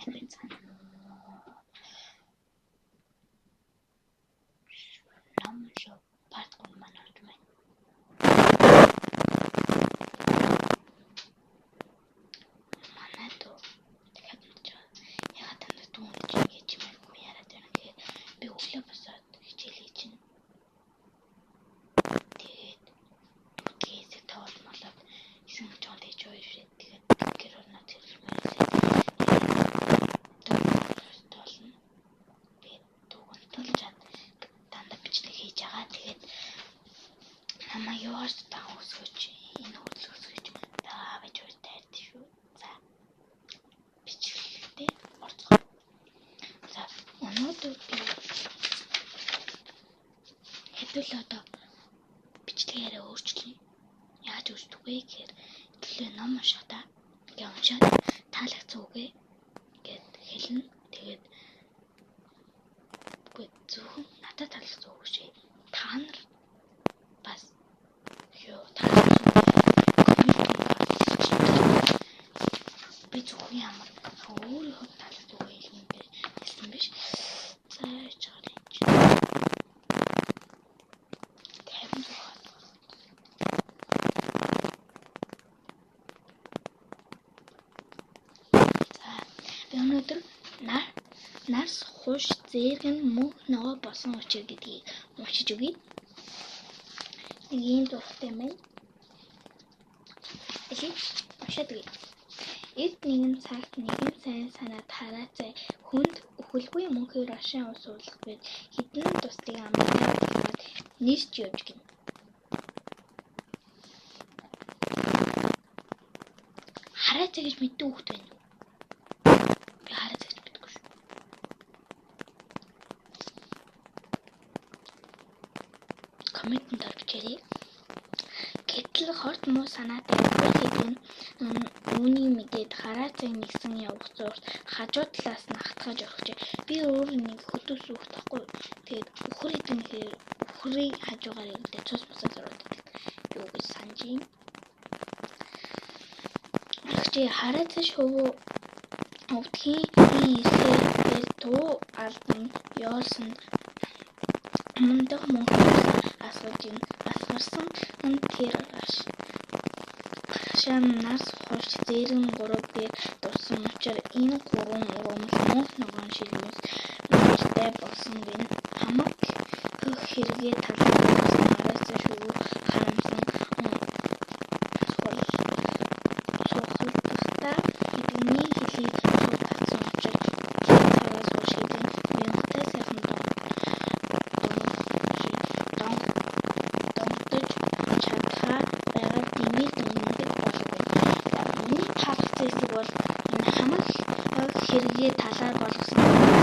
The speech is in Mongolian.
Хайцсан. Намшо партгон манагement. Манато ягаад энэ дүүн гэж юм яриад байна гэхээр би өглөө босоод хичээлээ чинь тэгээд түтгээсээ тоолмолоод исэн чонд ээж хоёр ирээд тэгээд гэр орноо зэрлэмээрээ тоолно. Тэгээд дүүгэн тулчаад дандаа бичлэг хийж байгаа. Тэгээд намаа яваад таа өсгөж энэ хөдөл өсгөж таа байж өөр таард шүү. За бичлэгтэй орцгоо. За өнөөдөр би хэдүүл одоо бичлэгээр өөрчлөе. Яаж өөрчлөх вэ гэхээр төлөө ном уншахдаа ингээ уншаад таалагцсан үгээ гэд хэлнэ. Тэгээд үгүй зөвхөн надад таалагдсан үг шээ. Та нар бас юу би зөвхөн ямар өөрийнхөө таалагдсан үг хэлсэн биш. За чагаар юм чи. Тэвэн зөвхөн. За би өнөөдөр нарс хуш зээргэн мөнх ногоо босон учир гэдгийг уншиж өгье. Нэг ийм дуртай байна. Эхлээд уншаад өгье. Эд нэгэн цагт нэгэн сайн санаад хараацай хүнд өхөлгүй мөнхөөр ашин ус уулах гээд хідэн тусдыг амраад нэрч явж гин. Хараацай гэж мэддэг хүүхд байна уу? Би хараацай гэж мэддэггүй шүү. Комментанд орчээрэй. Гэтэл хорт муу санаатай хэдэн үүнийг мэдээд хараацай нэгсэн явах зуурт хажуу талаас нь хатгаж орхижээ. Би өөр нэг хөдөөс үх тахгүй. Тэгээд өхөр идэн хэрэг өхрийн хажуугаар ирдээ цус мусаа зураад байдаг. Юу гэж санаж юм. Орхижээ хараацай шувуу өвдгийн ирэхээр туу алдан ёолсон мундах мөнхөөс асгарсан тэр шам нарс хош зээрэн 3 дээр дурсан учраас энэ 3 урамл мөнх ногоон шилмэс мөртэй болсон гин хамаг хэрэгээ талбарсан араас шүүх харамсан сухалтахта бидний хэлийг татсан учраас таваас уушгидэн мөнхтэй сайхан чадхаар байгаа дэмий дүнгээд болгов. Миний таалагдсан хэсэг бол энэ хамаг хэрэгээ талаар болгосон